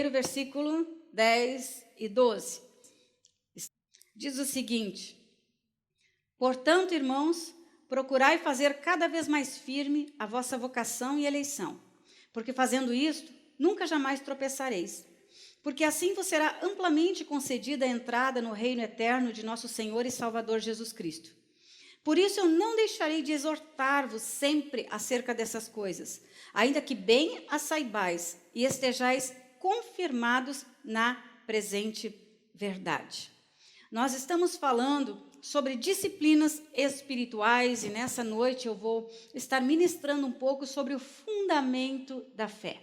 1, versículo 10 e 12. Diz o seguinte: portanto, irmãos, procurai fazer cada vez mais firme a vossa vocação e eleição, porque fazendo isto, nunca jamais tropeçareis. Porque assim vos será amplamente concedida a entrada no reino eterno de nosso Senhor e Salvador Jesus Cristo. Por isso eu não deixarei de exortar-vos sempre acerca dessas coisas, ainda que bem as saibais e estejais confirmados na presente verdade. Nós estamos falando sobre disciplinas espirituais e nessa noite eu vou estar ministrando um pouco sobre o fundamento da fé.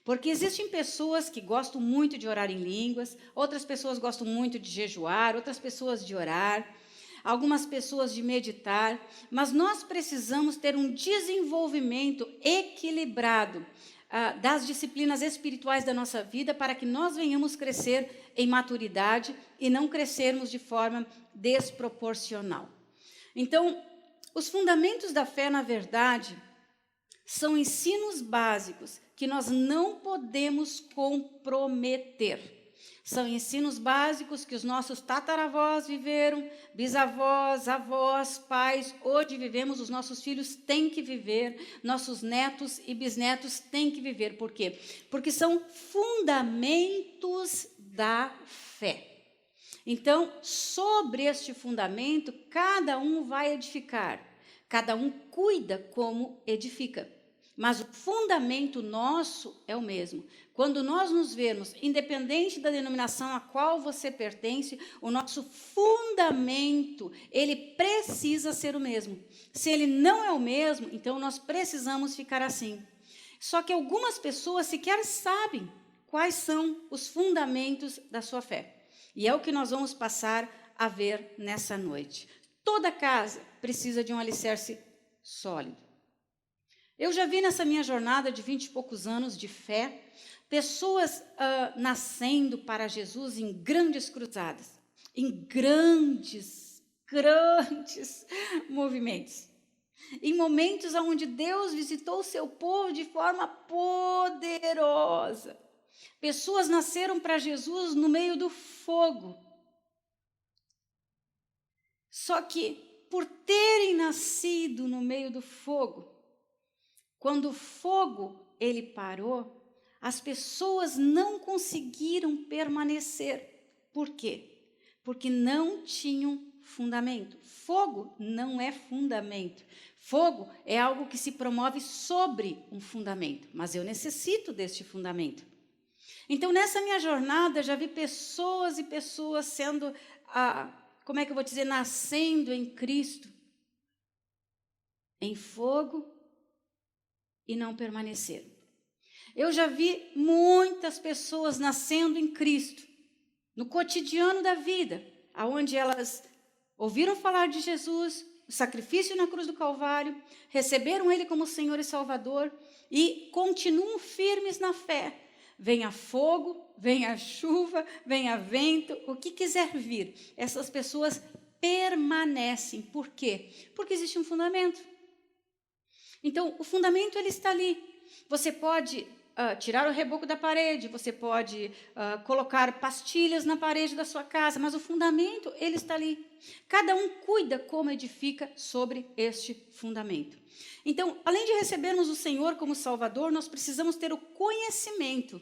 Porque existem pessoas que gostam muito de orar em línguas, outras pessoas gostam muito de jejuar, outras pessoas de orar, algumas pessoas de meditar, mas nós precisamos ter um desenvolvimento equilibrado das disciplinas espirituais da nossa vida para que nós venhamos crescer em maturidade e não crescermos de forma desproporcional. Então, os fundamentos da fé, na verdade, são ensinos básicos que nós não podemos comprometer. São ensinos básicos que os nossos tataravós viveram, bisavós, avós, pais, hoje vivemos, os nossos filhos têm que viver, nossos netos e bisnetos têm que viver. Por quê? Porque são fundamentos da fé. Então, sobre este fundamento, cada um vai edificar, cada um cuida como edifica. Mas o fundamento nosso é o mesmo. Quando nós nos vermos, independente da denominação a qual você pertence, o nosso fundamento, ele precisa ser o mesmo. Se ele não é o mesmo, então nós precisamos ficar assim. Só que algumas pessoas sequer sabem quais são os fundamentos da sua fé. E é o que nós vamos passar a ver nessa noite. Toda casa precisa de um alicerce sólido. Eu já vi nessa minha jornada de 20 e poucos anos de fé, pessoas nascendo para Jesus em grandes cruzadas, em grandes movimentos. Em momentos onde Deus visitou o seu povo de forma poderosa. Pessoas nasceram para Jesus no meio do fogo. Só que, por terem nascido no meio do fogo, quando o fogo ele parou, as pessoas não conseguiram permanecer. Por quê? Porque não tinham fundamento. Fogo não é fundamento. Fogo é algo que se promove sobre um fundamento, mas eu necessito deste fundamento. Então, nessa minha jornada, já vi pessoas e pessoas sendo, como é que eu vou dizer, nascendo em Cristo, em fogo, e não permaneceram. Eu já vi muitas pessoas nascendo em Cristo, no cotidiano da vida, onde elas ouviram falar de Jesus, o sacrifício na cruz do Calvário, receberam Ele como Senhor e Salvador e continuam firmes na fé. Venha fogo, venha chuva, venha vento, o que quiser vir, essas pessoas permanecem. Por quê? Porque existe um fundamento. Então, o fundamento ele está ali. Você pode tirar o reboco da parede, você pode colocar pastilhas na parede da sua casa, mas o fundamento ele está ali. Cada um cuida como edifica sobre este fundamento. Então, além de recebermos o Senhor como Salvador, nós precisamos ter o conhecimento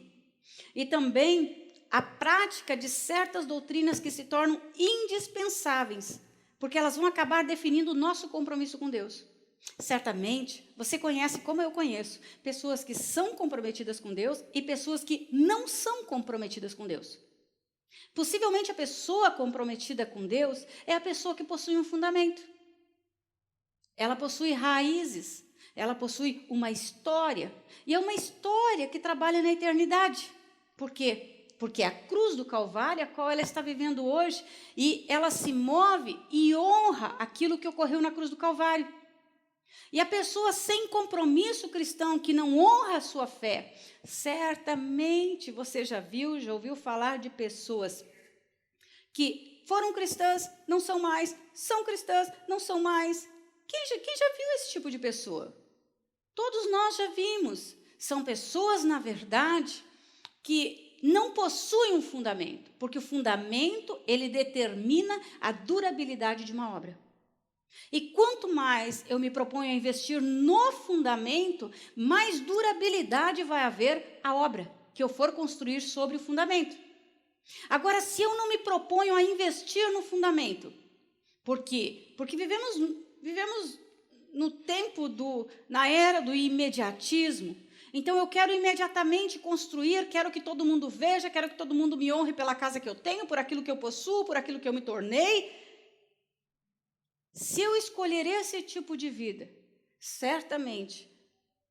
e também a prática de certas doutrinas que se tornam indispensáveis, porque elas vão acabar definindo o nosso compromisso com Deus. Certamente, você conhece, como eu conheço, pessoas que são comprometidas com Deus e pessoas que não são comprometidas com Deus. Possivelmente, a pessoa comprometida com Deus é a pessoa que possui um fundamento. Ela possui raízes, ela possui uma história, e é uma história que trabalha na eternidade. Por quê? Porque é a cruz do Calvário, a qual ela está vivendo hoje, e ela se move e honra aquilo que ocorreu na cruz do Calvário. E a pessoa sem compromisso cristão, que não honra a sua fé, certamente você já ouviu falar de pessoas que foram cristãs, não são mais, são cristãs, não são mais. Quem já viu esse tipo de pessoa? Todos nós já vimos. São pessoas, na verdade, que que não possuem um fundamento, porque o fundamento, ele determina a durabilidade de uma obra. E quanto mais eu me proponho a investir no fundamento, mais durabilidade vai haver a obra que eu for construir sobre o fundamento. Agora, se eu não me proponho a investir no fundamento, por quê? Porque vivemos no tempo na era do imediatismo. Então, eu quero imediatamente construir, quero que todo mundo veja, quero que todo mundo me honre pela casa que eu tenho, por aquilo que eu possuo, por aquilo que eu me tornei. Se eu escolher esse tipo de vida, certamente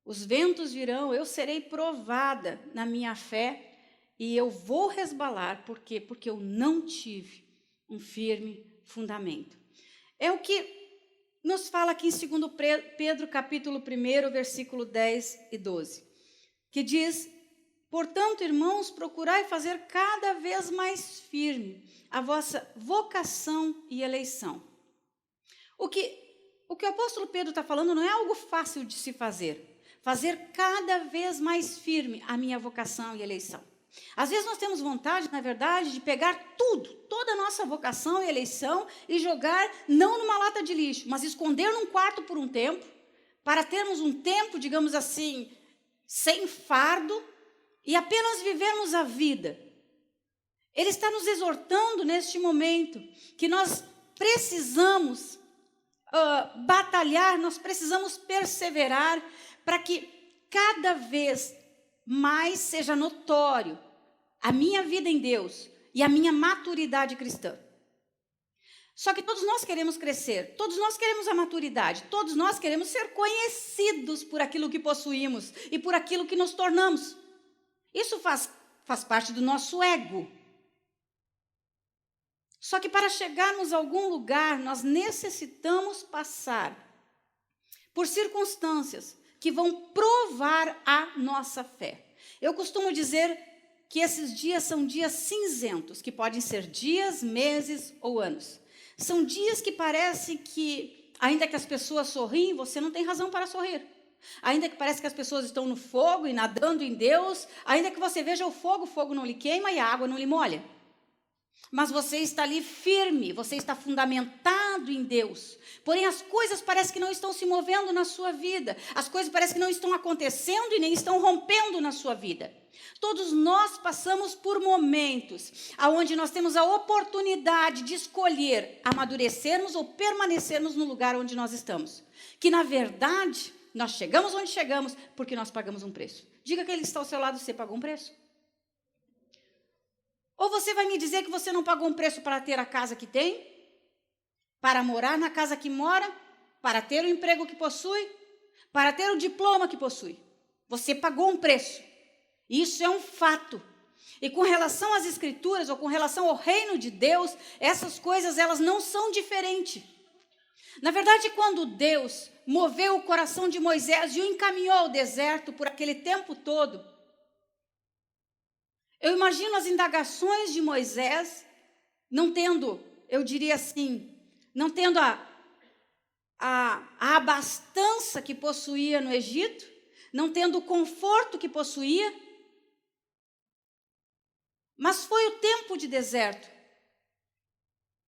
os ventos virão, eu serei provada na minha fé e eu vou resbalar. Por quê? Porque eu não tive um firme fundamento. É o que nos fala aqui em 2 Pedro, capítulo 1, versículo 10 e 12, que diz: portanto, irmãos, procurai fazer cada vez mais firme a vossa vocação e eleição. O que o apóstolo Pedro está falando não é algo fácil de se fazer. Fazer cada vez mais firme a minha vocação e eleição. Às vezes nós temos vontade, na verdade, de pegar toda a nossa vocação e eleição e jogar não numa lata de lixo, mas esconder num quarto por um tempo, para termos um tempo, digamos assim, sem fardo e apenas vivermos a vida. Ele está nos exortando neste momento que nós precisamos batalhar, nós precisamos perseverar para que cada vez mais seja notório a minha vida em Deus e a minha maturidade cristã. Só que todos nós queremos crescer, todos nós queremos a maturidade, todos nós queremos ser conhecidos por aquilo que possuímos e por aquilo que nos tornamos. Isso faz parte do nosso ego. Só que para chegarmos a algum lugar, nós necessitamos passar por circunstâncias que vão provar a nossa fé. Eu costumo dizer que esses dias são dias cinzentos, que podem ser dias, meses ou anos. São dias que parece que, ainda que as pessoas sorriem, você não tem razão para sorrir. Ainda que parece que as pessoas estão no fogo e nadando em Deus, ainda que você veja o fogo não lhe queima e a água não lhe molha. Mas você está ali firme, você está fundamentado em Deus. Porém, as coisas parecem que não estão se movendo na sua vida. As coisas parecem que não estão acontecendo e nem estão rompendo na sua vida. Todos nós passamos por momentos onde nós temos a oportunidade de escolher amadurecermos ou permanecermos no lugar onde nós estamos. Que, na verdade, nós chegamos onde chegamos porque nós pagamos um preço. Diga que ele está ao seu lado, você pagou um preço. Ou você vai me dizer que você não pagou um preço para ter a casa que tem, para morar na casa que mora, para ter o emprego que possui, para ter o diploma que possui. Você pagou um preço. Isso é um fato. E com relação às Escrituras, ou com relação ao reino de Deus, essas coisas elas não são diferentes. Na verdade, quando Deus moveu o coração de Moisés e o encaminhou ao deserto por aquele tempo todo, eu imagino as indagações de Moisés, não tendo, eu diria assim, não tendo a abastança que possuía no Egito, não tendo o conforto que possuía, mas foi o tempo de deserto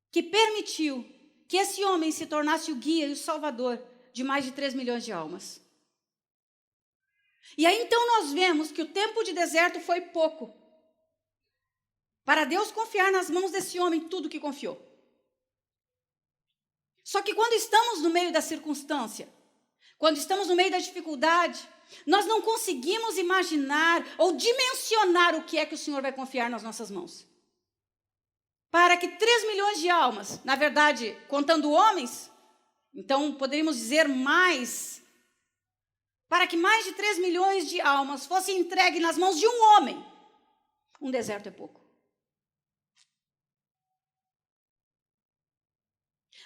que permitiu que esse homem se tornasse o guia e o salvador de mais de 3 milhões de almas. E aí então nós vemos que o tempo de deserto foi pouco para Deus confiar nas mãos desse homem tudo que confiou. Só que quando estamos no meio da circunstância, quando estamos no meio da dificuldade, nós não conseguimos imaginar ou dimensionar o que é que o Senhor vai confiar nas nossas mãos. Para que 3 milhões de almas, na verdade, contando homens, então poderíamos dizer mais, para que mais de 3 milhões de almas fossem entregues nas mãos de um homem, um deserto é pouco.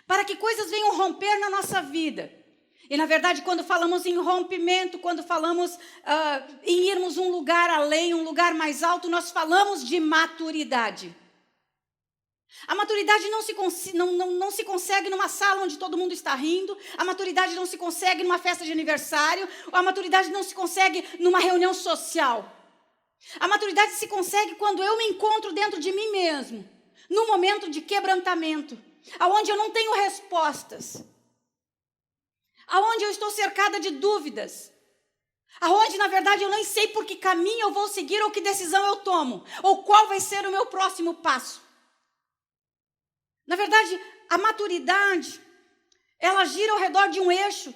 Para que coisas venham romper na nossa vida. E, na verdade, quando falamos em rompimento, quando falamos em irmos um lugar além, um lugar mais alto, nós falamos de maturidade. A maturidade não se consegue numa sala onde todo mundo está rindo, a maturidade não se consegue numa festa de aniversário, a maturidade não se consegue numa reunião social. A maturidade se consegue quando eu me encontro dentro de mim mesmo, num momento de quebrantamento, aonde eu não tenho respostas, aonde eu estou cercada de dúvidas, aonde, na verdade, eu nem sei por que caminho eu vou seguir ou que decisão eu tomo, ou qual vai ser o meu próximo passo. Na verdade, a maturidade, ela gira ao redor de um eixo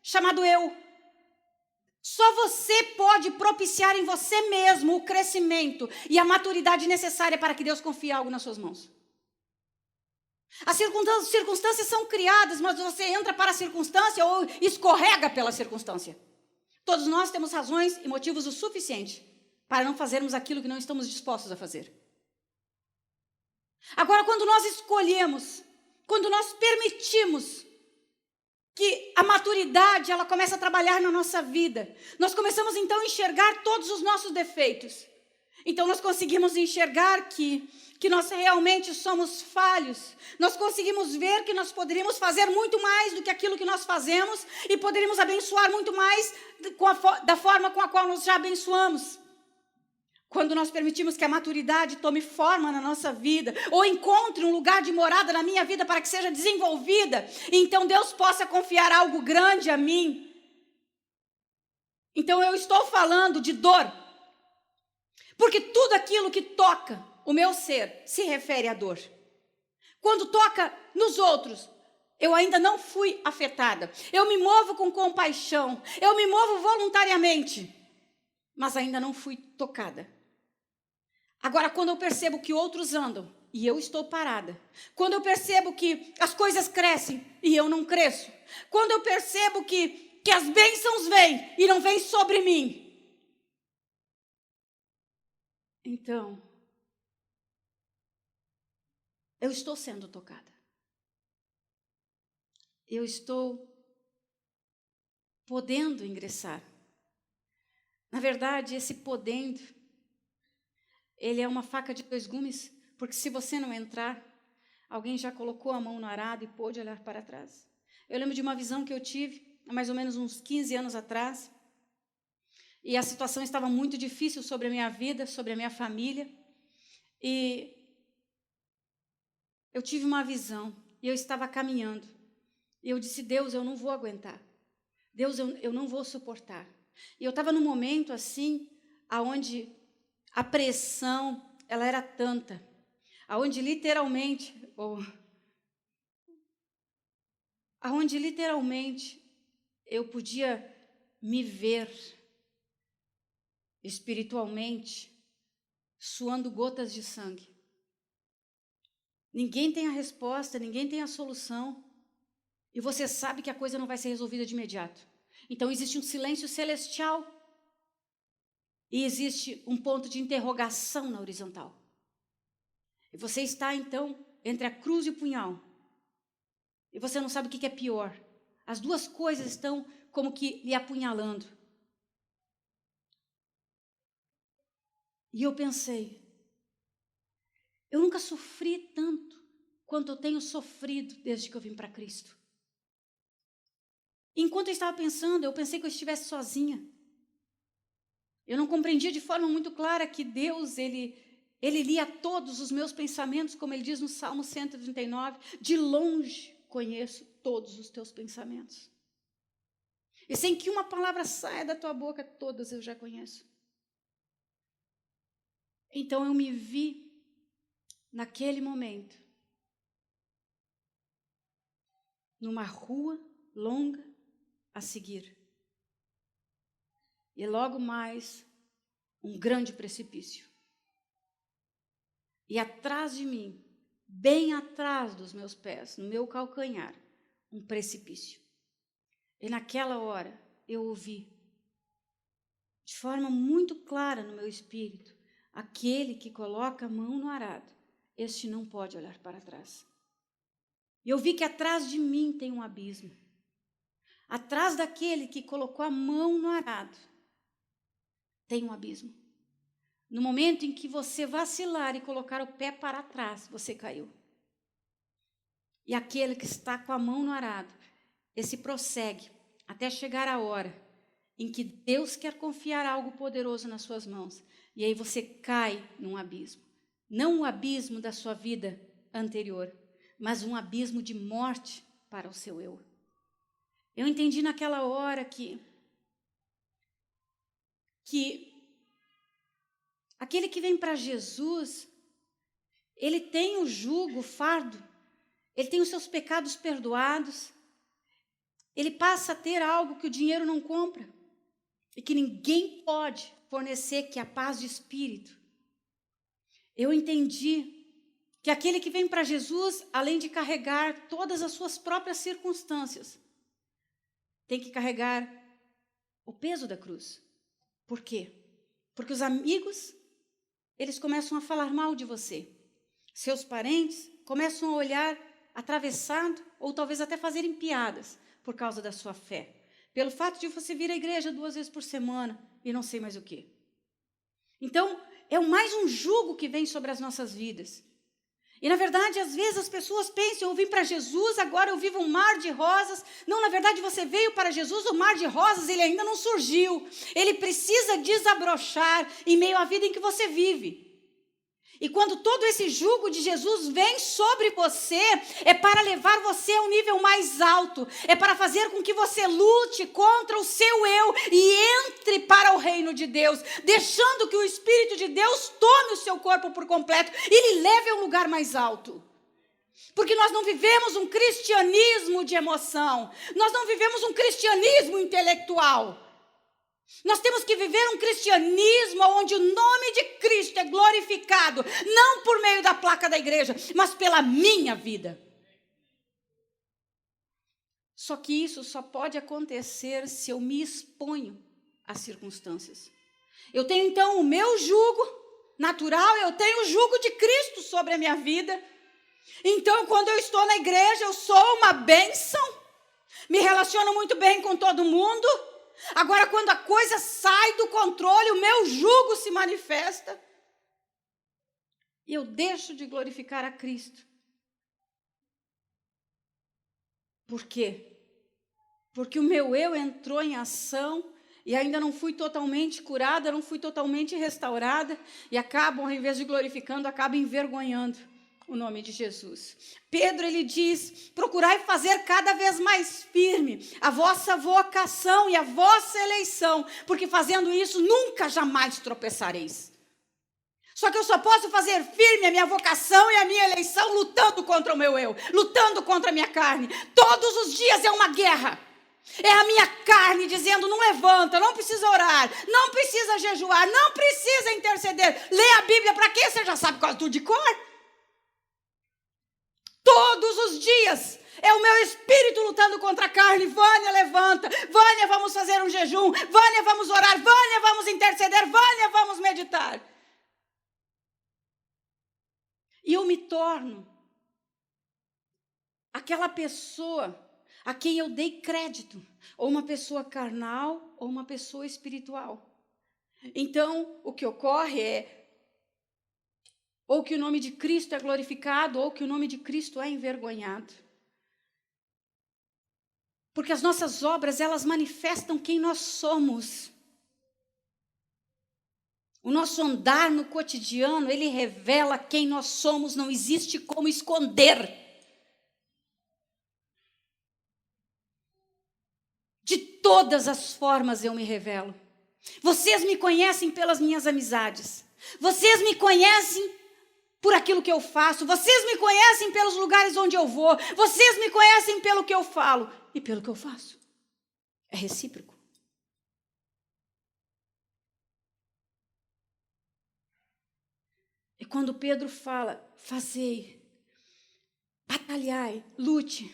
chamado eu. Só você pode propiciar em você mesmo o crescimento e a maturidade necessária para que Deus confie algo nas suas mãos. As circunstâncias são criadas, mas você entra para a circunstância ou escorrega pela circunstância. Todos nós temos razões e motivos o suficiente para não fazermos aquilo que não estamos dispostos a fazer. Agora, quando nós escolhemos, quando nós permitimos que a maturidade ela começa a trabalhar na nossa vida, nós começamos então a enxergar todos os nossos defeitos. Então nós conseguimos enxergar que nós realmente somos falhos. Nós conseguimos ver que nós poderíamos fazer muito mais do que aquilo que nós fazemos e poderíamos abençoar muito mais da forma com a qual nós já abençoamos. Quando nós permitimos que a maturidade tome forma na nossa vida, ou encontre um lugar de morada na minha vida para que seja desenvolvida, e então Deus possa confiar algo grande a mim. Então eu estou falando de dor, porque tudo aquilo que toca o meu ser se refere à dor. Quando toca nos outros, eu ainda não fui afetada. Eu me movo com compaixão, eu me movo voluntariamente, mas ainda não fui tocada. Agora, quando eu percebo que outros andam e eu estou parada, quando eu percebo que as coisas crescem e eu não cresço, quando eu percebo que as bênçãos vêm e não vêm sobre mim, então, eu estou sendo tocada. Eu estou podendo ingressar. Na verdade, esse podendo, ele é uma faca de dois gumes, porque se você não entrar, alguém já colocou a mão no arado e pôde olhar para trás. Eu lembro de uma visão que eu tive, há mais ou menos uns 15 anos atrás, e a situação estava muito difícil sobre a minha vida, sobre a minha família, e eu tive uma visão, e eu estava caminhando, e eu disse, Deus, eu não vou aguentar, Deus, eu não vou suportar. E eu estava num momento assim, aonde a pressão, ela era tanta, aonde literalmente eu podia me ver espiritualmente suando gotas de sangue. Ninguém tem a resposta, ninguém tem a solução, e você sabe que a coisa não vai ser resolvida de imediato. Então existe um silêncio celestial e existe um ponto de interrogação na horizontal. E você está, então, entre a cruz e o punhal. E você não sabe o que é pior. As duas coisas estão como que lhe apunhalando. E eu pensei, eu nunca sofri tanto quanto eu tenho sofrido desde que eu vim para Cristo. Enquanto eu estava pensando, eu pensei que eu estivesse sozinha. Eu não compreendia de forma muito clara que Deus, Ele lia todos os meus pensamentos, como Ele diz no Salmo 139, de longe conheço todos os teus pensamentos. E sem que uma palavra saia da tua boca, todas eu já conheço. Então eu me vi, naquele momento, numa rua longa a seguir. E logo mais, um grande precipício. E atrás de mim, bem atrás dos meus pés, no meu calcanhar, um precipício. E naquela hora, eu ouvi, de forma muito clara no meu espírito, aquele que coloca a mão no arado, este não pode olhar para trás. E eu vi que atrás de mim tem um abismo. Atrás daquele que colocou a mão no arado, tem um abismo. No momento em que você vacilar e colocar o pé para trás, você caiu. E aquele que está com a mão no arado, esse prossegue até chegar a hora em que Deus quer confiar algo poderoso nas suas mãos. E aí você cai num abismo. Não o abismo da sua vida anterior, mas um abismo de morte para o seu eu. Eu entendi naquela hora que aquele que vem para Jesus, ele tem o jugo, o fardo, ele tem os seus pecados perdoados, ele passa a ter algo que o dinheiro não compra e que ninguém pode fornecer, que é a paz de espírito. Eu entendi que aquele que vem para Jesus, além de carregar todas as suas próprias circunstâncias, tem que carregar o peso da cruz. Por quê? Porque os amigos, eles começam a falar mal de você. Seus parentes começam a olhar atravessado ou talvez até fazerem piadas por causa da sua fé. Pelo fato de você vir à igreja 2 vezes por semana e não sei mais o quê. Então, é mais um jugo que vem sobre as nossas vidas. E, na verdade, às vezes as pessoas pensam, eu vim para Jesus, agora eu vivo um mar de rosas. Não, na verdade, você veio para Jesus, o mar de rosas, ele ainda não surgiu. Ele precisa desabrochar em meio à vida em que você vive. E quando todo esse jugo de Jesus vem sobre você, é para levar você a um nível mais alto. É para fazer com que você lute contra o seu eu e entre para o reino de Deus, deixando que o Espírito de Deus tome o seu corpo por completo e lhe leve a um lugar mais alto. Porque nós não vivemos um cristianismo de emoção, nós não vivemos um cristianismo intelectual. Nós temos que viver um cristianismo onde o nome de Cristo é glorificado, não por meio da placa da igreja, mas pela minha vida. Só que isso só pode acontecer se eu me exponho às circunstâncias. Eu tenho então o meu jugo natural, eu tenho o jugo de Cristo sobre a minha vida. Então, quando eu estou na igreja, eu sou uma bênção, me relaciono muito bem com todo mundo. Agora, quando a coisa sai do controle, o meu jugo se manifesta. E eu deixo de glorificar a Cristo. Por quê? Porque o meu eu entrou em ação e ainda não fui totalmente curada, não fui totalmente restaurada. E acabo, ao invés de glorificando, acabo envergonhando o nome de Jesus. Pedro, ele diz, procurai fazer cada vez mais firme a vossa vocação e a vossa eleição, porque fazendo isso nunca jamais tropeçareis. Só que eu só posso fazer firme a minha vocação e a minha eleição lutando contra o meu eu, lutando contra a minha carne. Todos os dias é uma guerra. É a minha carne dizendo, não levanta, não precisa orar, não precisa jejuar, não precisa interceder. Lê a Bíblia, para quê? Você já sabe quase tudo de cor. Todos os dias é o meu espírito lutando contra a carne. Vânia, levanta. Vânia, vamos fazer um jejum. Vânia, vamos orar. Vânia, vamos interceder. Vânia, vamos meditar. E eu me torno aquela pessoa a quem eu dei crédito. Ou uma pessoa carnal ou uma pessoa espiritual. Então, o que ocorre é ou que o nome de Cristo é glorificado, ou que o nome de Cristo é envergonhado. Porque as nossas obras, elas manifestam quem nós somos. O nosso andar no cotidiano, ele revela quem nós somos, não existe como esconder. De todas as formas eu me revelo. Vocês me conhecem pelas minhas amizades. Vocês me conhecem por aquilo que eu faço, vocês me conhecem pelos lugares onde eu vou, vocês me conhecem pelo que eu falo e pelo que eu faço. É recíproco. E quando Pedro fala, fazei, batalhai, lute,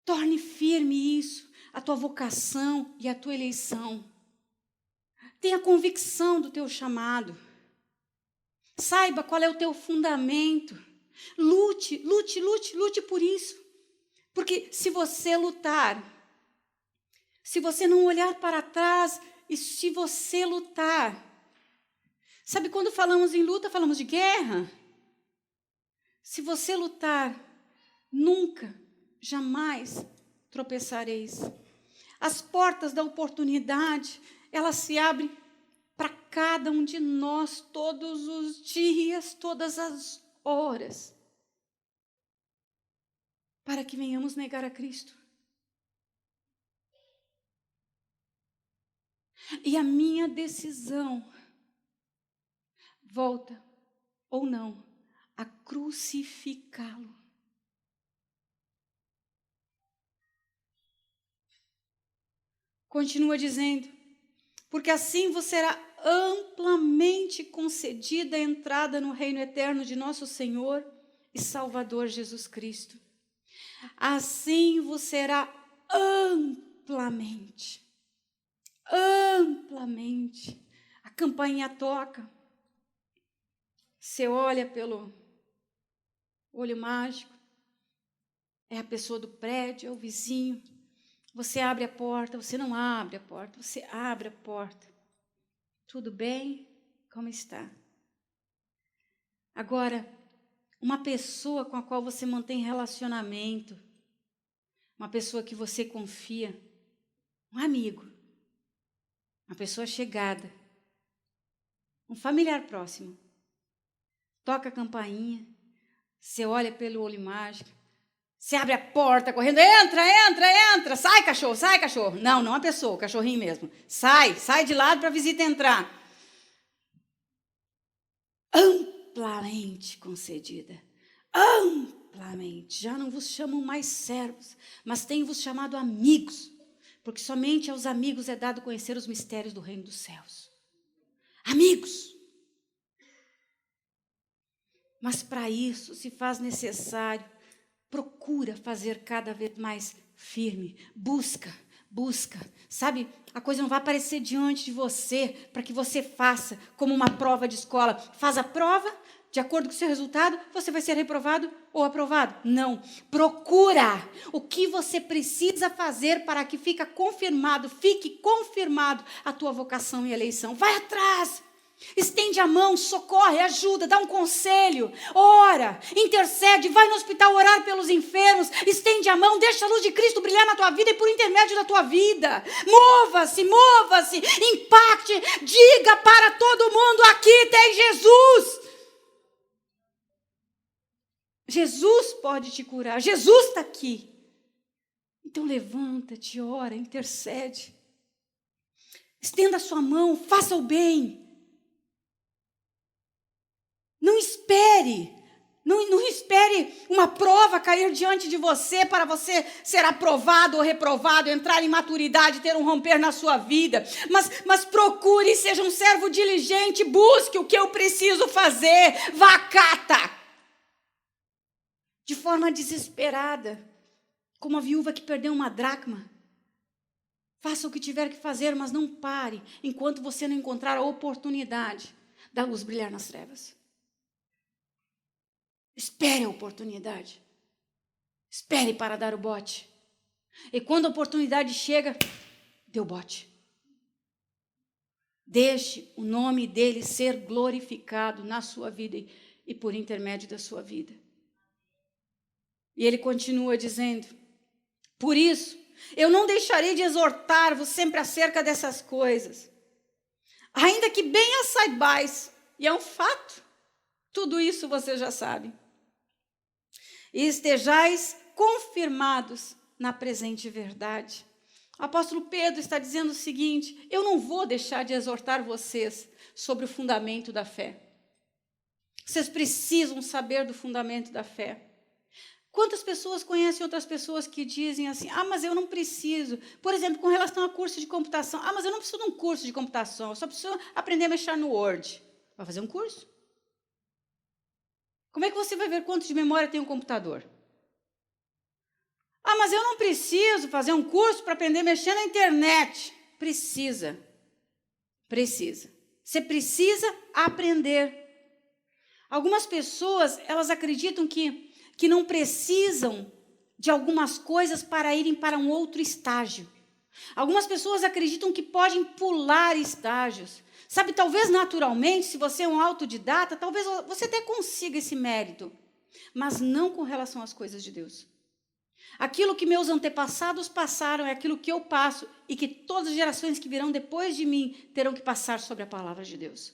torne firme isso, a tua vocação e a tua eleição. Tenha convicção do teu chamado. Saiba qual é o teu fundamento. Lute, lute, lute, lute por isso. Porque se você lutar, se você não olhar para trás e se você lutar, sabe quando falamos em luta, falamos de guerra? Se você lutar, nunca, jamais tropeçareis. As portas da oportunidade, elas se abrem para cada um de nós, todos os dias, todas as horas, para que venhamos negar a Cristo. E a minha decisão, volta ou não, a crucificá-lo. Continua dizendo, porque assim vos será amplamente concedida a entrada no reino eterno de nosso Senhor e Salvador Jesus Cristo. Assim vos será amplamente. A campainha toca. Você olha pelo olho mágico. É a pessoa do prédio, é o vizinho. Você abre a porta, você não abre a porta, você abre a porta. Tudo bem? Como está? Agora, uma pessoa com a qual você mantém relacionamento, uma pessoa que você confia, um amigo, uma pessoa chegada, um familiar próximo, toca a campainha, você olha pelo olho mágico, você abre a porta correndo, entra, sai cachorro. Não a pessoa, o cachorrinho mesmo. Sai de lado para a visita entrar. Amplamente concedida, amplamente. Já não vos chamam mais servos, mas tenho vos chamado amigos, porque somente aos amigos é dado conhecer os mistérios do reino dos céus. Amigos. Mas para isso se faz necessário, procura fazer cada vez mais firme, busca, sabe? A coisa não vai aparecer diante de você para que você faça como uma prova de escola. Faz a prova, de acordo com o seu resultado, você vai ser reprovado ou aprovado. Não, procura o que você precisa fazer para que fique confirmado a tua vocação e eleição. Vai atrás. Estende a mão, socorre, ajuda, dá um conselho, ora, intercede, vai no hospital orar pelos enfermos, estende a mão, deixa a luz de Cristo brilhar na tua vida e por intermédio da tua vida. Mova-se, impacte, diga para todo mundo, aqui tem Jesus. Jesus pode te curar, Jesus está aqui. Então levanta-te, ora, intercede. Estenda a sua mão, faça o bem. Não espere uma prova cair diante de você para você ser aprovado ou reprovado, entrar em maturidade, ter um romper na sua vida. Mas procure, seja um servo diligente, busque o que eu preciso fazer, vá, cata. De forma desesperada, como a viúva que perdeu uma dracma. Faça o que tiver que fazer, mas não pare, enquanto você não encontrar a oportunidade da luz brilhar nas trevas. Espere a oportunidade. Espere para dar o bote. E quando a oportunidade chega, dê o bote. Deixe o nome dele ser glorificado na sua vida e por intermédio da sua vida. E ele continua dizendo, por isso, eu não deixarei de exortar-vos sempre acerca dessas coisas. Ainda que bem as saibais, e é um fato, tudo isso você já sabe. E estejais confirmados na presente verdade. O apóstolo Pedro está dizendo o seguinte, eu não vou deixar de exortar vocês sobre o fundamento da fé. Vocês precisam saber do fundamento da fé. Quantas pessoas conhecem outras pessoas que dizem assim, mas eu não preciso, por exemplo, com relação a curso de computação, mas eu não preciso de um curso de computação, eu só preciso aprender a mexer no Word. Vai fazer um curso? Como é que você vai ver quanto de memória tem um computador? Mas eu não preciso fazer um curso para aprender a mexer na internet. Precisa. Você precisa aprender. Algumas pessoas, elas acreditam que não precisam de algumas coisas para irem para um outro estágio. Algumas pessoas acreditam que podem pular estágios. Sabe, talvez naturalmente, se você é um autodidata, talvez você até consiga esse mérito, mas não com relação às coisas de Deus. Aquilo que meus antepassados passaram é aquilo que eu passo e que todas as gerações que virão depois de mim terão que passar sobre a palavra de Deus.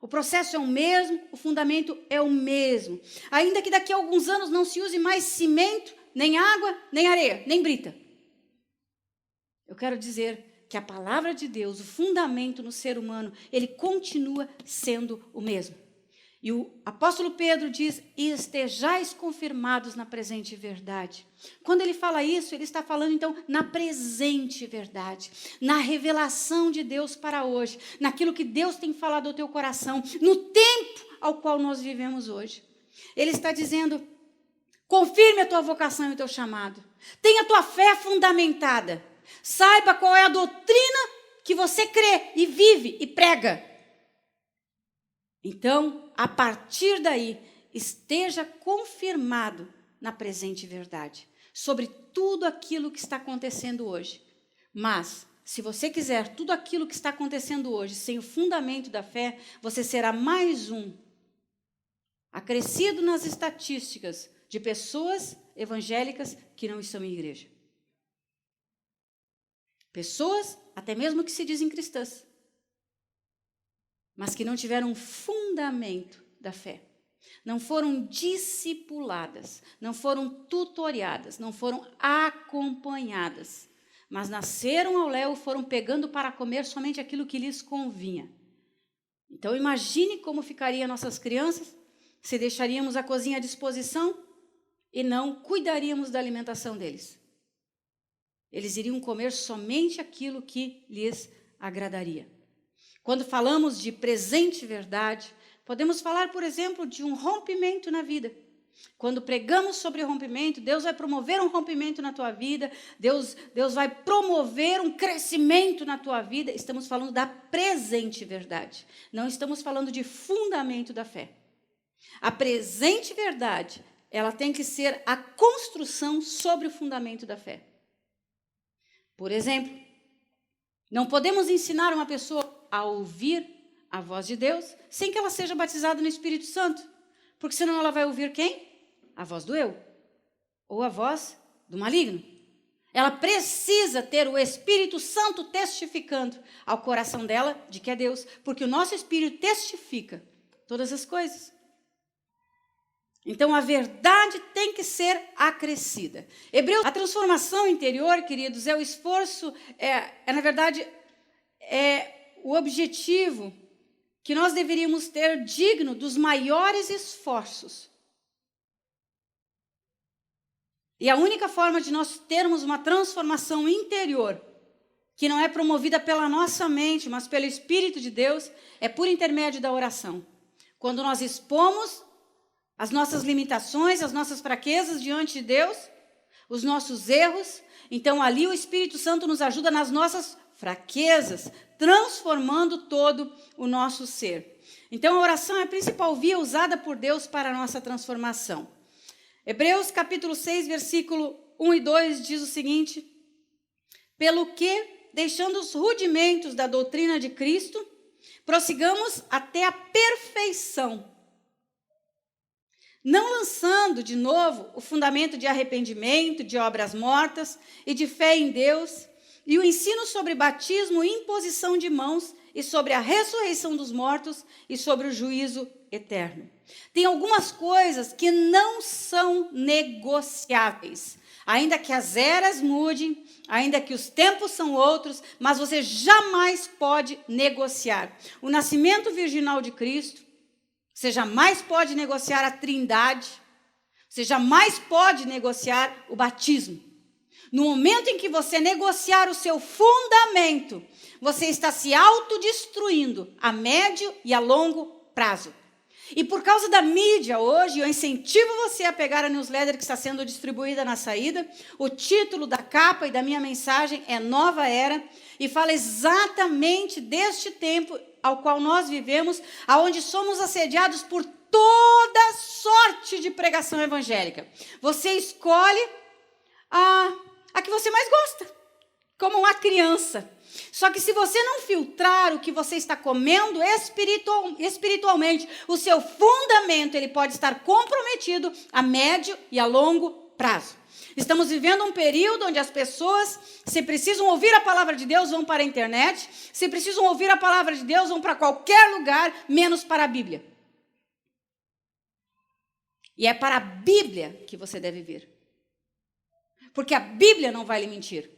O processo é o mesmo, o fundamento é o mesmo. Ainda que daqui a alguns anos não se use mais cimento, nem água, nem areia, nem brita. Eu quero dizer que a palavra de Deus, o fundamento no ser humano, ele continua sendo o mesmo. E o apóstolo Pedro diz, e estejais confirmados na presente verdade. Quando ele fala isso, ele está falando então na presente verdade, na revelação de Deus para hoje, naquilo que Deus tem falado ao teu coração, no tempo ao qual nós vivemos hoje. Ele está dizendo, confirme a tua vocação e o teu chamado, tenha a tua fé fundamentada, saiba qual é a doutrina que você crê e vive e prega. Então, a partir daí, esteja confirmado na presente verdade, sobre tudo aquilo que está acontecendo hoje. Mas, se você quiser tudo aquilo que está acontecendo hoje, sem o fundamento da fé, você será mais um, acrescido nas estatísticas de pessoas evangélicas que não estão em igreja. Pessoas, até mesmo que se dizem cristãs, mas que não tiveram fundamento da fé. Não foram discipuladas, não foram tutoriadas, não foram acompanhadas, mas nasceram ao léu, foram pegando para comer somente aquilo que lhes convinha. Então imagine como ficariam nossas crianças se deixaríamos a cozinha à disposição e não cuidaríamos da alimentação deles. Eles iriam comer somente aquilo que lhes agradaria. Quando falamos de presente verdade, podemos falar, por exemplo, de um rompimento na vida. Quando pregamos sobre rompimento, Deus vai promover um rompimento na tua vida, Deus vai promover um crescimento na tua vida. Estamos falando da presente verdade, não estamos falando de fundamento da fé. A presente verdade, ela tem que ser a construção sobre o fundamento da fé. Por exemplo, não podemos ensinar uma pessoa a ouvir a voz de Deus sem que ela seja batizada no Espírito Santo. Porque senão ela vai ouvir quem? A voz do eu. Ou a voz do maligno. Ela precisa ter o Espírito Santo testificando ao coração dela de que é Deus. Porque o nosso Espírito testifica todas as coisas. Então a verdade tem que ser acrescida. Hebreus, a transformação interior, queridos, é o esforço, na verdade, o objetivo que nós deveríamos ter digno dos maiores esforços. E a única forma de nós termos uma transformação interior, que não é promovida pela nossa mente, mas pelo Espírito de Deus, é por intermédio da oração. Quando nós expomos as nossas limitações, as nossas fraquezas diante de Deus, os nossos erros, então ali o Espírito Santo nos ajuda nas nossas fraquezas, transformando todo o nosso ser. Então a oração é a principal via usada por Deus para a nossa transformação. Hebreus capítulo 6, versículo 1 e 2 diz o seguinte: pelo que, deixando os rudimentos da doutrina de Cristo, prossigamos até a perfeição, não lançando de novo o fundamento de arrependimento, de obras mortas e de fé em Deus, e o ensino sobre batismo e imposição de mãos, e sobre a ressurreição dos mortos, e sobre o juízo eterno. Tem algumas coisas que não são negociáveis. Ainda que as eras mudem, ainda que os tempos são outros, mas você jamais pode negociar o nascimento virginal de Cristo, você jamais pode negociar a Trindade, você jamais pode negociar o batismo. No momento em que você negociar o seu fundamento, você está se autodestruindo a médio e a longo prazo. E por causa da mídia hoje, eu incentivo você a pegar a newsletter que está sendo distribuída na saída. O título da capa e da minha mensagem é Nova Era, e fala exatamente deste tempo ao qual nós vivemos, aonde somos assediados por toda sorte de pregação evangélica. Você escolhe a que você mais gosta, como uma criança. Só que se você não filtrar o que você está comendo espiritualmente, o seu fundamento ele pode estar comprometido a médio e a longo prazo. Estamos vivendo um período onde as pessoas, se precisam ouvir a palavra de Deus, vão para a internet. Se precisam ouvir a palavra de Deus, vão para qualquer lugar, menos para a Bíblia. E é para a Bíblia que você deve vir. Porque a Bíblia não vai lhe mentir.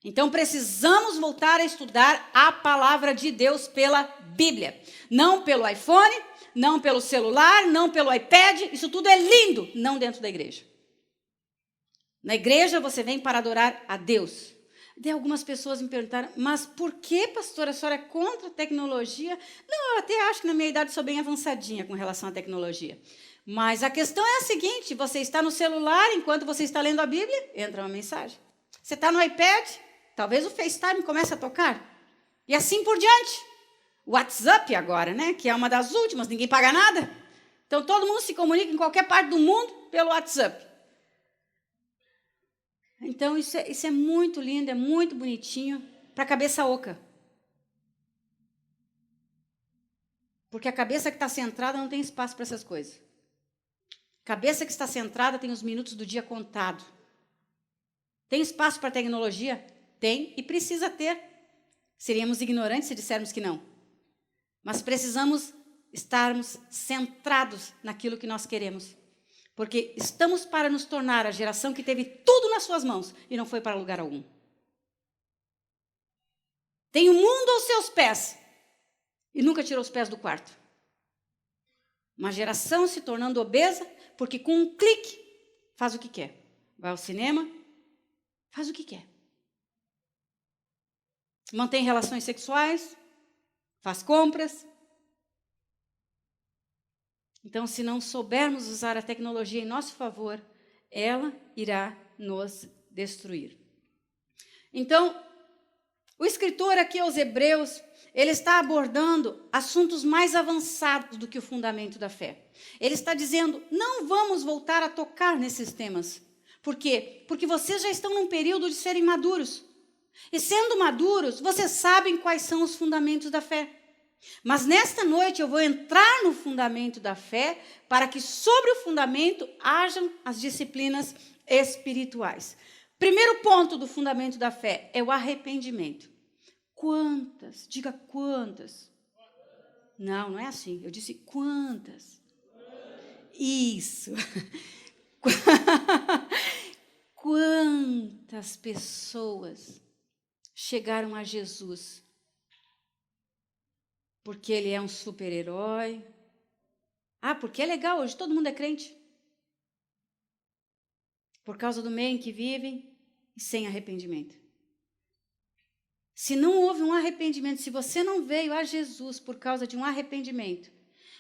Então precisamos voltar a estudar a palavra de Deus pela Bíblia. Não pelo iPhone, não pelo celular, não pelo iPad. Isso tudo é lindo, não dentro da igreja. Na igreja você vem para adorar a Deus. Daí algumas pessoas me perguntaram, mas por que, pastora, a senhora é contra a tecnologia? Não, eu até acho que na minha idade sou bem avançadinha com relação à tecnologia. Mas a questão é a seguinte, você está no celular, enquanto você está lendo a Bíblia, entra uma mensagem. Você está no iPad, talvez o FaceTime comece a tocar. E assim por diante. O WhatsApp agora, né? Que é uma das últimas, ninguém paga nada. Então todo mundo se comunica em qualquer parte do mundo pelo WhatsApp. Então isso é muito lindo, é muito bonitinho para a cabeça oca. Porque a cabeça que está centrada não tem espaço para essas coisas. A cabeça que está centrada tem os minutos do dia contado. Tem espaço para tecnologia? Tem e precisa ter. Seríamos ignorantes se dissermos que não. Mas precisamos estarmos centrados naquilo que nós queremos. Porque estamos para nos tornar a geração que teve tudo nas suas mãos e não foi para lugar algum. Tem o mundo aos seus pés e nunca tirou os pés do quarto. Uma geração se tornando obesa porque com um clique faz o que quer. Vai ao cinema, faz o que quer. Mantém relações sexuais, faz compras. Então, se não soubermos usar a tecnologia em nosso favor, ela irá nos destruir. Então, o escritor aqui aos Hebreus, ele está abordando assuntos mais avançados do que o fundamento da fé. Ele está dizendo, não vamos voltar a tocar nesses temas. Por quê? Porque vocês já estão num período de serem maduros. E sendo maduros, vocês sabem quais são os fundamentos da fé. Mas nesta noite eu vou entrar no fundamento da fé para que sobre o fundamento hajam as disciplinas espirituais. Primeiro ponto do fundamento da fé é o arrependimento. Quantas? Diga quantas. Não, não é assim. Eu disse quantas. Isso. Quantas pessoas chegaram a Jesus porque ele é um super-herói? Ah, porque é legal, hoje todo mundo é crente. Por causa do meio em que vivem e sem arrependimento. Se não houve um arrependimento, se você não veio a Jesus por causa de um arrependimento,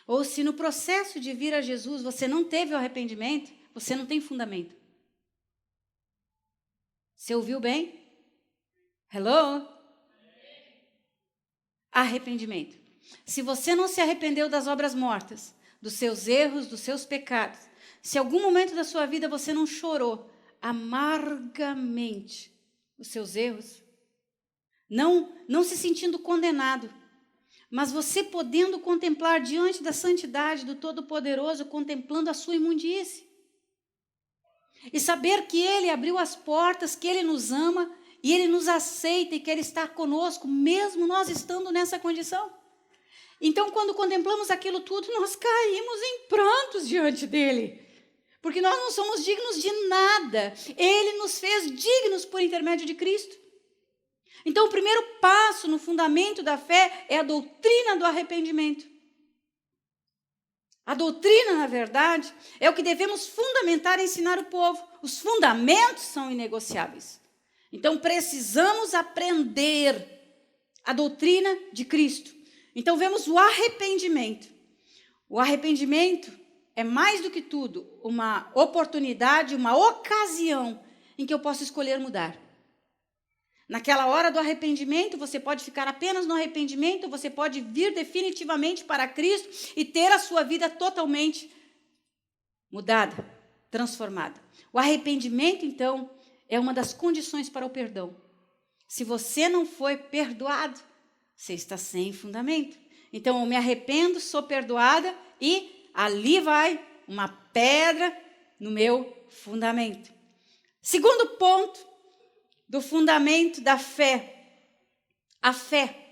ou se no processo de vir a Jesus você não teve o arrependimento, você não tem fundamento. Você ouviu bem? Hello? Arrependimento. Se você não se arrependeu das obras mortas, dos seus erros, dos seus pecados, se em algum momento da sua vida você não chorou amargamente os seus erros, não se sentindo condenado, mas você podendo contemplar diante da santidade do Todo-Poderoso, contemplando a sua imundície, e saber que Ele abriu as portas, que Ele nos ama, e Ele nos aceita e quer estar conosco, mesmo nós estando nessa condição. Então, quando contemplamos aquilo tudo, nós caímos em prantos diante dEle. Porque nós não somos dignos de nada. Ele nos fez dignos por intermédio de Cristo. Então, o primeiro passo no fundamento da fé é a doutrina do arrependimento. A doutrina, na verdade, é o que devemos fundamentar e ensinar o povo. Os fundamentos são inegociáveis. Então, precisamos aprender a doutrina de Cristo. Então, vemos o arrependimento. O arrependimento é mais do que tudo uma oportunidade, uma ocasião em que eu posso escolher mudar. Naquela hora do arrependimento, você pode ficar apenas no arrependimento, você pode vir definitivamente para Cristo e ter a sua vida totalmente mudada, transformada. O arrependimento, então, é uma das condições para o perdão. Se você não foi perdoado, você está sem fundamento. Então, eu me arrependo, sou perdoada e ali vai uma pedra no meu fundamento. Segundo ponto do fundamento da fé, a fé.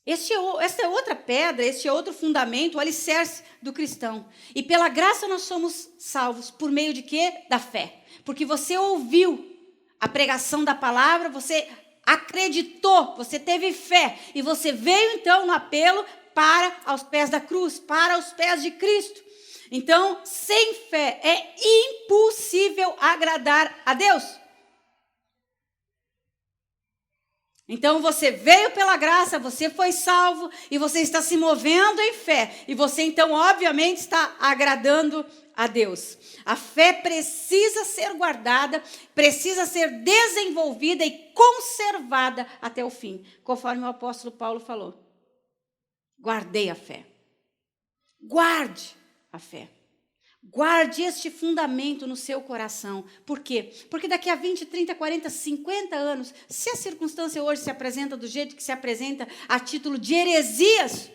Essa é outra pedra, este é outro fundamento, o alicerce do cristão. E pela graça nós somos salvos. Por meio de quê? Da fé. Porque você ouviu a pregação da palavra, você acreditou, você teve fé. E você veio então no apelo para aos pés da cruz, para os pés de Cristo. Então, sem fé é impossível agradar a Deus. Então você veio pela graça, você foi salvo e você está se movendo em fé. E você então obviamente está agradando a Deus. A fé precisa ser guardada, precisa ser desenvolvida e conservada até o fim. Conforme o apóstolo Paulo falou. Guardei a fé. Guarde a fé. Guarde este fundamento no seu coração. Por quê? Porque daqui a 20, 30, 40, 50 anos, se a circunstância hoje se apresenta do jeito que se apresenta a título de heresias,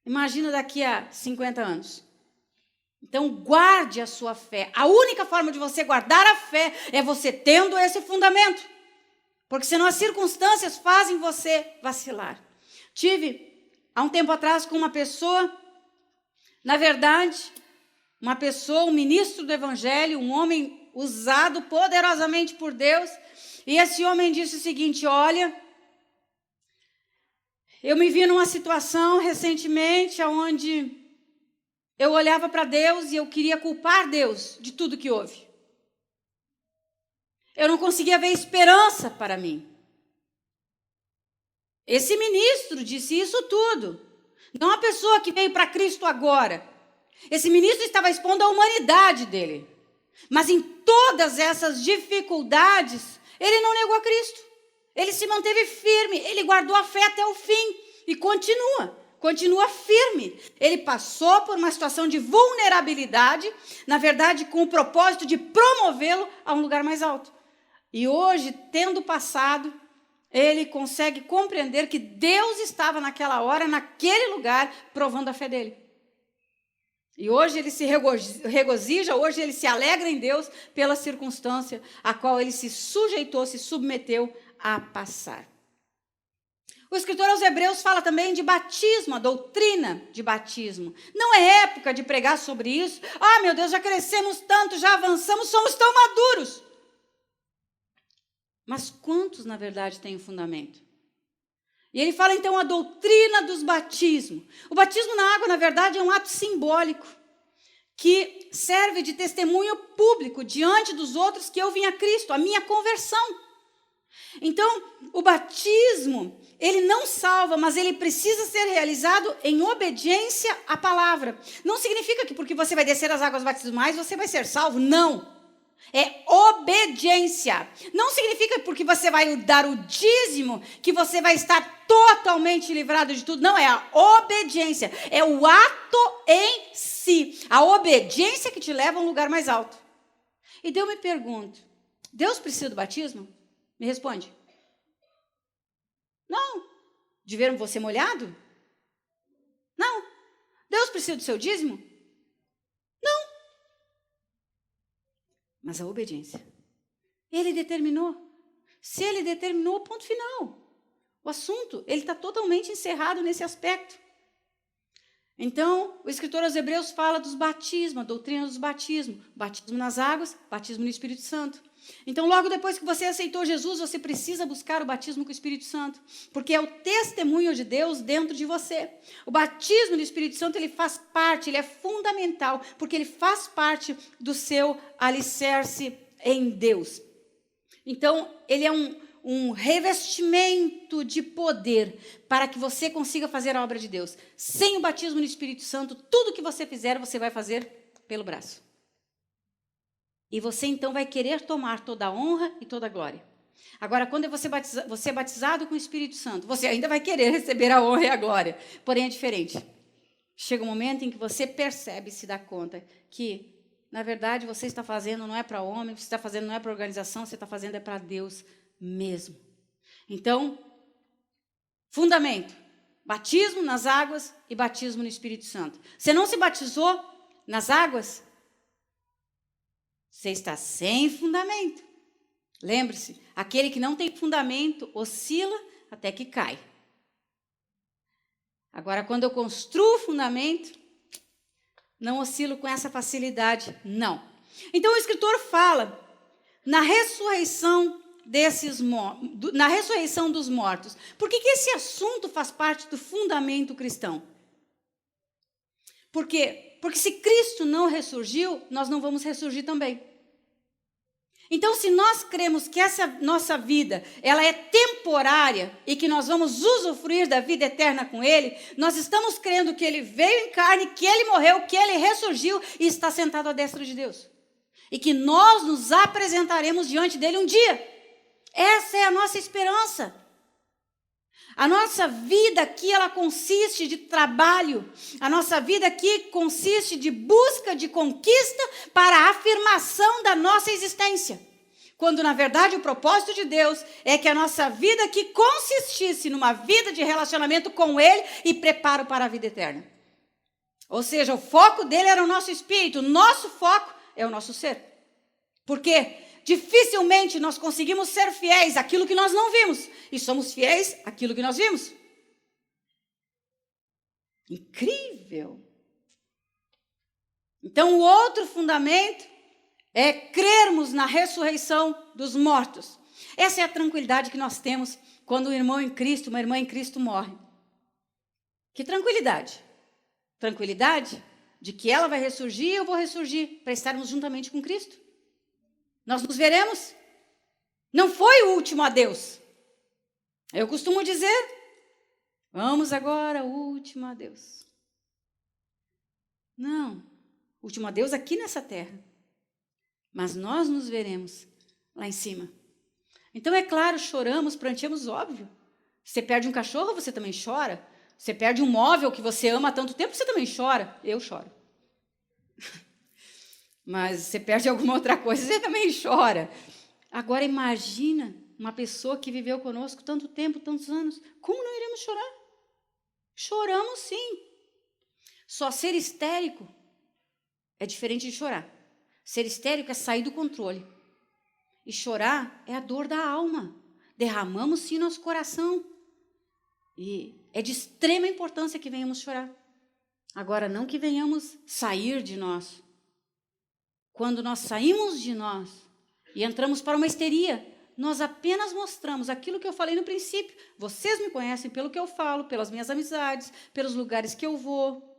imagina daqui a 50 anos. Então, guarde a sua fé. A única forma de você guardar a fé é você tendo esse fundamento. Porque senão as circunstâncias fazem você vacilar. Tive, há um tempo atrás, com uma pessoa, na verdade, uma pessoa, um ministro do evangelho, um homem usado poderosamente por Deus, e esse homem disse o seguinte: olha, eu me vi numa situação recentemente onde eu olhava para Deus e eu queria culpar Deus de tudo que houve. Eu não conseguia ver esperança para mim. Esse ministro disse isso tudo. Não a pessoa que veio para Cristo agora. Esse ministro estava expondo a humanidade dele. Mas em todas essas dificuldades, ele não negou a Cristo. Ele se manteve firme, ele guardou a fé até o fim e continua firme. Ele passou por uma situação de vulnerabilidade, na verdade com o propósito de promovê-lo a um lugar mais alto. E hoje, tendo passado, ele consegue compreender que Deus estava naquela hora, naquele lugar, provando a fé dele. E hoje ele se regozija, hoje ele se alegra em Deus pela circunstância a qual ele se sujeitou, se submeteu a passar. O escritor aos Hebreus fala também de batismo, a doutrina de batismo. Não é época de pregar sobre isso. Ah, meu Deus, já crescemos tanto, já avançamos, somos tão maduros. Mas quantos, na verdade, têm um fundamento? E ele fala, então, a doutrina dos batismos. O batismo na água, na verdade, é um ato simbólico que serve de testemunho público diante dos outros que eu vim a Cristo, a minha conversão. Então, o batismo, ele não salva, mas ele precisa ser realizado em obediência à palavra. Não significa que porque você vai descer as águas batismais, você vai ser salvo. Não. É obediência. Não significa porque você vai dar o dízimo que você vai estar totalmente livrado de tudo. Não, é a obediência. É o ato em si. A obediência que te leva a um lugar mais alto. E eu me pergunto, Deus precisa do batismo? Me responde. Não. De ver você molhado? Não. Deus precisa do seu dízimo? Não. Mas a obediência. Ele determinou. Se ele determinou, ponto final. O assunto, ele está totalmente encerrado nesse aspecto. Então, o escritor aos Hebreus fala dos batismos, a doutrina dos batismos. Batismo nas águas, batismo no Espírito Santo. Então, logo depois que você aceitou Jesus, você precisa buscar o batismo com o Espírito Santo, porque é o testemunho de Deus dentro de você. O batismo do Espírito Santo, ele faz parte, ele é fundamental, porque ele faz parte do seu alicerce em Deus. Então, ele é um revestimento de poder para que você consiga fazer a obra de Deus. Sem o batismo no Espírito Santo, tudo que você fizer, você vai fazer pelo braço. E você então vai querer tomar toda a honra e toda a glória. Agora, quando você é batizado com o Espírito Santo, você ainda vai querer receber a honra e a glória. Porém, é diferente. Chega um momento em que você percebe e se dá conta que, na verdade, você está fazendo não é para homem, você está fazendo não é para organização, você está fazendo é para Deus mesmo. Então, fundamento. Batismo nas águas e batismo no Espírito Santo. Você não se batizou nas águas? Você está sem fundamento. Lembre-se, aquele que não tem fundamento oscila até que cai. Agora, quando eu construo fundamento, não oscilo com essa facilidade, não. Então, o escritor fala na ressurreição na ressurreição dos mortos. Por que esse assunto faz parte do fundamento cristão? Por quê? Porque se Cristo não ressurgiu, nós não vamos ressurgir também. Então, se nós cremos que essa nossa vida, ela é temporária e que nós vamos usufruir da vida eterna com Ele, nós estamos crendo que Ele veio em carne, que Ele morreu, que Ele ressurgiu e está sentado à destra de Deus. E que nós nos apresentaremos diante dEle um dia. Essa é a nossa esperança. A nossa vida aqui, ela consiste de trabalho. A nossa vida aqui consiste de busca, de conquista para a afirmação da nossa existência. Quando, na verdade, o propósito de Deus é que a nossa vida aqui consistisse numa vida de relacionamento com Ele e preparo para a vida eterna. Ou seja, o foco dele era o nosso espírito, o nosso foco é o nosso ser. Por quê? Dificilmente nós conseguimos ser fiéis àquilo que nós não vimos. E somos fiéis àquilo que nós vimos. Incrível! Então, o outro fundamento é crermos na ressurreição dos mortos. Essa é a tranquilidade que nós temos quando um irmão em Cristo, uma irmã em Cristo morre. Que tranquilidade? Tranquilidade de que ela vai ressurgir e eu vou ressurgir para estarmos juntamente com Cristo. Nós nos veremos. Não foi o último adeus. Eu costumo dizer, vamos agora, último adeus. Não, último adeus aqui nessa terra. Mas nós nos veremos lá em cima. Então, é claro, choramos, pranteamos, óbvio. Você perde um cachorro, você também chora. Você perde um móvel que você ama há tanto tempo, você também chora. Eu choro. Mas você perde alguma outra coisa, você também chora. Agora imagina uma pessoa que viveu conosco tanto tempo, tantos anos. Como não iremos chorar? Choramos sim. Só ser histérico é diferente de chorar. Ser histérico é sair do controle. E chorar é a dor da alma. Derramamos sim nosso coração. E é de extrema importância que venhamos chorar. Agora, não que venhamos sair de nós. Quando nós saímos de nós e entramos para uma histeria, nós apenas mostramos aquilo que eu falei no princípio. Vocês me conhecem pelo que eu falo, pelas minhas amizades, pelos lugares que eu vou,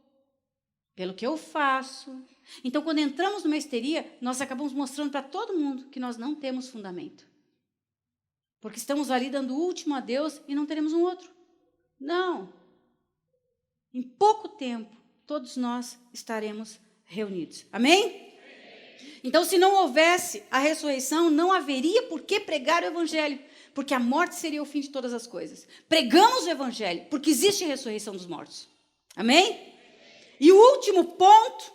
pelo que eu faço. Então, quando entramos numa histeria, nós acabamos mostrando para todo mundo que nós não temos fundamento. Porque estamos ali dando o último adeus e não teremos um outro. Não. Em pouco tempo, todos nós estaremos reunidos. Amém? Então, se não houvesse a ressurreição, não haveria por que pregar o evangelho, porque a morte seria o fim de todas as coisas. Pregamos o evangelho, porque existe a ressurreição dos mortos. Amém? E o último ponto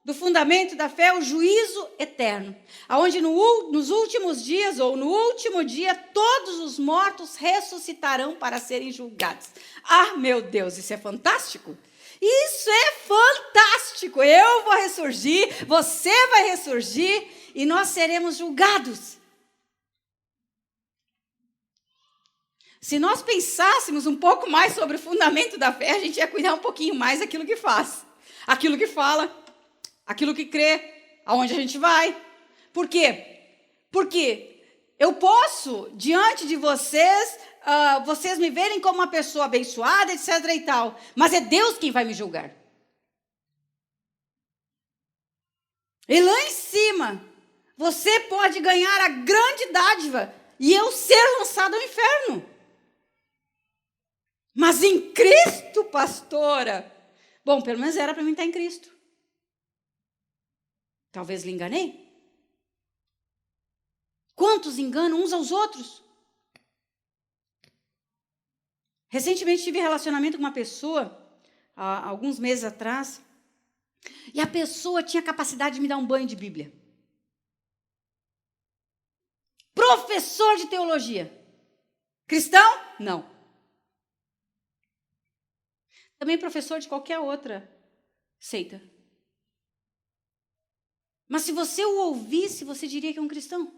do fundamento da fé é o juízo eterno, onde nos últimos dias, ou no último dia, todos os mortos ressuscitarão para serem julgados. Ah, meu Deus, isso é fantástico! Isso é fantástico! Eu vou ressurgir, você vai ressurgir e nós seremos julgados. Se nós pensássemos um pouco mais sobre o fundamento da fé, a gente ia cuidar um pouquinho mais daquilo que faz, aquilo que fala, aquilo que crê, aonde a gente vai. Por quê? Porque eu posso, diante de vocês, vocês me verem como uma pessoa abençoada, etc. e tal, mas é Deus quem vai me julgar. E lá em cima, você pode ganhar a grande dádiva e eu ser lançado ao inferno. Mas em Cristo, pastora. Bom, pelo menos era para mim estar em Cristo. Talvez lhe enganei. Quantos enganam uns aos outros? Recentemente tive relacionamento com uma pessoa, há alguns meses atrás, e a pessoa tinha capacidade de me dar um banho de Bíblia. Professor de teologia. Cristão? Não. Também professor de qualquer outra seita. Mas se você o ouvisse, você diria que é um cristão.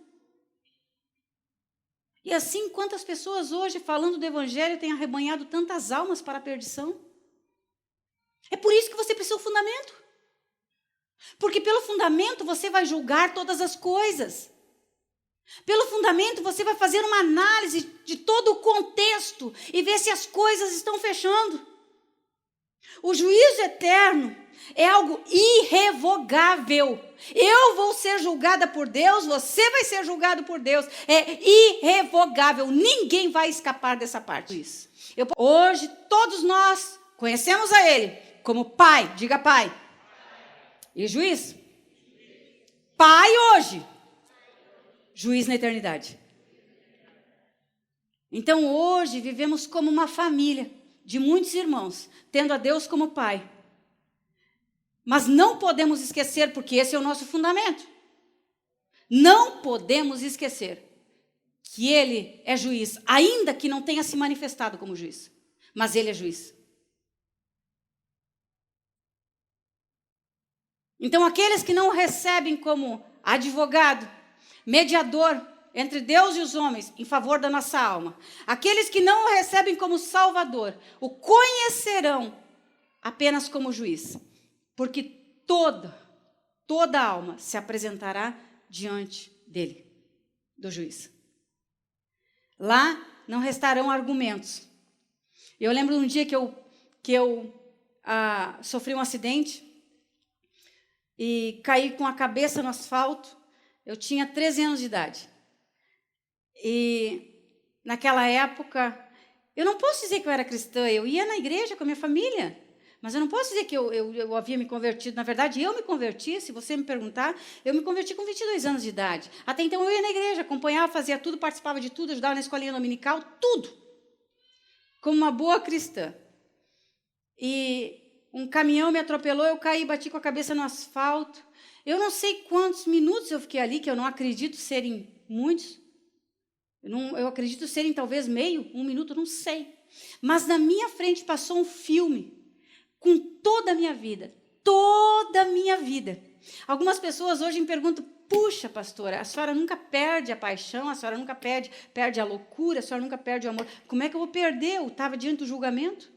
E assim, quantas pessoas hoje, falando do evangelho, têm arrebanhado tantas almas para a perdição? É por isso que você precisa do fundamento. Porque pelo fundamento você vai julgar todas as coisas. Pelo fundamento você vai fazer uma análise de todo o contexto e ver se as coisas estão fechando. O juízo eterno é algo irrevogável. Eu vou ser julgada por Deus, você vai ser julgado por Deus. É irrevogável, ninguém vai escapar dessa parte. Hoje todos nós conhecemos a Ele como Pai, diga Pai. E juiz? Pai hoje, juiz na eternidade. Então hoje vivemos como uma família de muitos irmãos, tendo a Deus como Pai. Mas não podemos esquecer, porque esse é o nosso fundamento. Não podemos esquecer que Ele é juiz, ainda que não tenha se manifestado como juiz. Mas Ele é juiz. Então aqueles que não o recebem como advogado, mediador entre Deus e os homens em favor da nossa alma, aqueles que não o recebem como Salvador, o conhecerão apenas como juiz, porque toda alma se apresentará diante dele, do juiz. Lá não restarão argumentos. Eu lembro de um dia que eu sofri um acidente e caí com a cabeça no asfalto. Eu tinha 13 anos de idade. E naquela época, eu não posso dizer que eu era cristã, eu ia na igreja com a minha família, mas eu não posso dizer que eu havia me convertido. Na verdade, eu me converti, se você me perguntar, eu me converti com 22 anos de idade. Até então eu ia na igreja, acompanhava, fazia tudo, participava de tudo, ajudava na escolinha dominical, tudo. Como uma boa cristã. E um caminhão me atropelou, eu caí, bati com a cabeça no asfalto. Eu não sei quantos minutos eu fiquei ali, que eu não acredito serem muitos. Eu acredito serem talvez meio, 1 minuto, não sei. Mas na minha frente passou um filme com toda a minha vida. Toda a minha vida. Algumas pessoas hoje me perguntam, puxa, pastora, a senhora nunca perde a paixão, a senhora nunca perde a loucura, a senhora nunca perde o amor. Como é que eu vou perder? Eu estava diante do julgamento.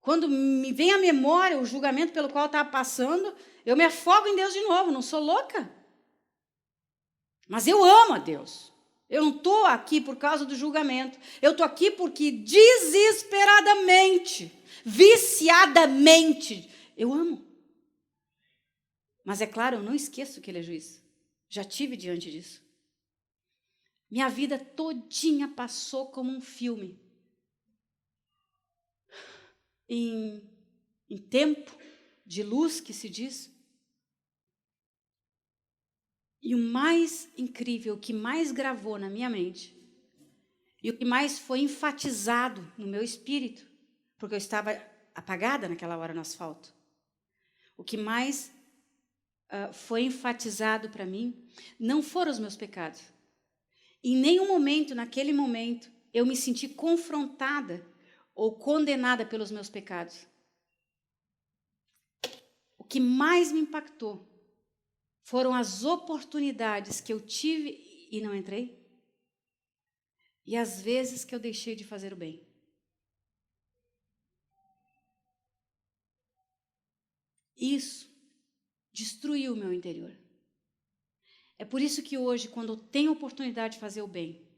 Quando me vem à memória o julgamento pelo qual eu estava passando, eu me afogo em Deus de novo, não sou louca. Mas eu amo a Deus. Eu não estou aqui por causa do julgamento. Eu estou aqui porque desesperadamente, viciadamente, eu amo. Mas é claro, eu não esqueço que Ele é juiz. Já tive diante disso. Minha vida todinha passou como um filme. Em tempo de luz, que se diz. E o mais incrível, o que mais gravou na minha mente, e o que mais foi enfatizado no meu espírito, porque eu estava apagada naquela hora no asfalto, o que mais foi enfatizado para mim não foram os meus pecados. Em nenhum momento, naquele momento, eu me senti confrontada ou condenada pelos meus pecados. O que mais me impactou foram as oportunidades que eu tive e não entrei, e as vezes que eu deixei de fazer o bem. Isso destruiu o meu interior. É por isso que hoje, quando eu tenho a oportunidade de fazer o bem,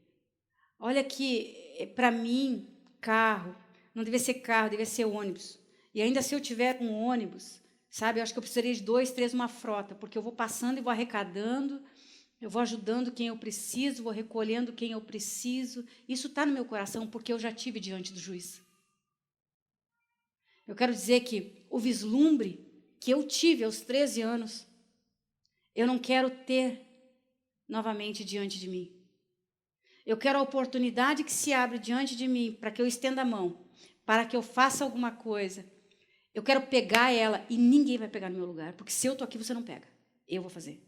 olha que, para mim, carro, não deve ser carro, deve ser ônibus. E ainda se eu tiver um ônibus, sabe, eu acho que eu precisaria de 2, 3, uma frota, porque eu vou passando e vou arrecadando, eu vou ajudando quem eu preciso, vou recolhendo quem eu preciso. Isso está no meu coração, porque eu já tive diante do juiz. Eu quero dizer que o vislumbre que eu tive aos 13 anos, eu não quero ter novamente diante de mim. Eu quero a oportunidade que se abre diante de mim para que eu estenda a mão, para que eu faça alguma coisa. Eu quero pegar ela e ninguém vai pegar no meu lugar, porque se eu estou aqui, você não pega. Eu vou fazer.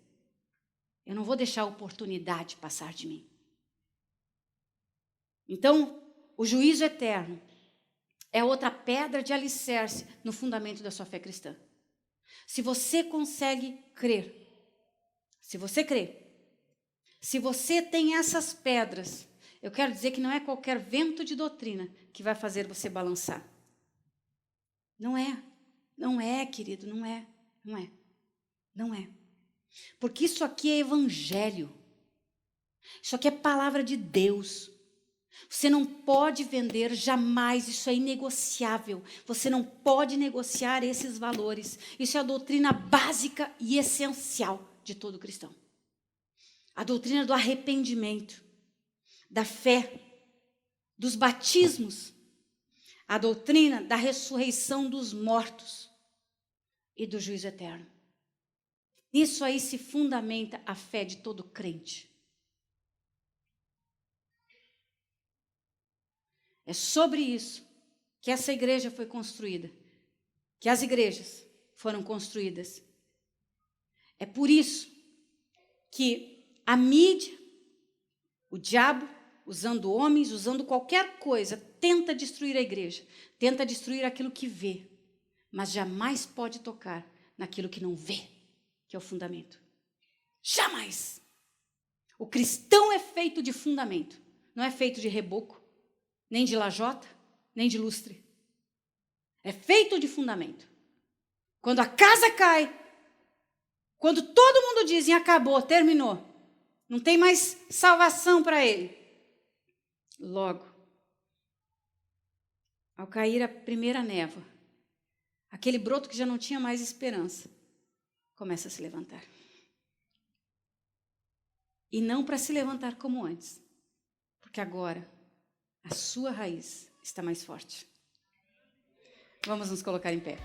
Eu não vou deixar a oportunidade passar de mim. Então, o juízo eterno é outra pedra de alicerce no fundamento da sua fé cristã. Se você consegue crer, se você crê, se você tem essas pedras, eu quero dizer que não é qualquer vento de doutrina que vai fazer você balançar. Não é, querido, não é. Porque isso aqui é evangelho. Isso aqui é palavra de Deus. Você não pode vender jamais, isso é inegociável. Você não pode negociar esses valores. Isso é a doutrina básica e essencial de todo cristão. A doutrina do arrependimento, da fé, dos batismos, a doutrina da ressurreição dos mortos e do juízo eterno. Isso aí se fundamenta a fé de todo crente. É sobre isso que essa igreja foi construída, que as igrejas foram construídas. É por isso que a mídia, o diabo, usando homens, usando qualquer coisa, tenta destruir a igreja, tenta destruir aquilo que vê, mas jamais pode tocar naquilo que não vê, que é o fundamento. Jamais! O cristão é feito de fundamento, não é feito de reboco, nem de lajota, nem de lustre. É feito de fundamento. Quando a casa cai, quando todo mundo diz, acabou, terminou, não tem mais salvação para ele. Logo, ao cair a primeira névoa, aquele broto que já não tinha mais esperança, começa a se levantar. E não para se levantar como antes, porque agora a sua raiz está mais forte. Vamos nos colocar em pé.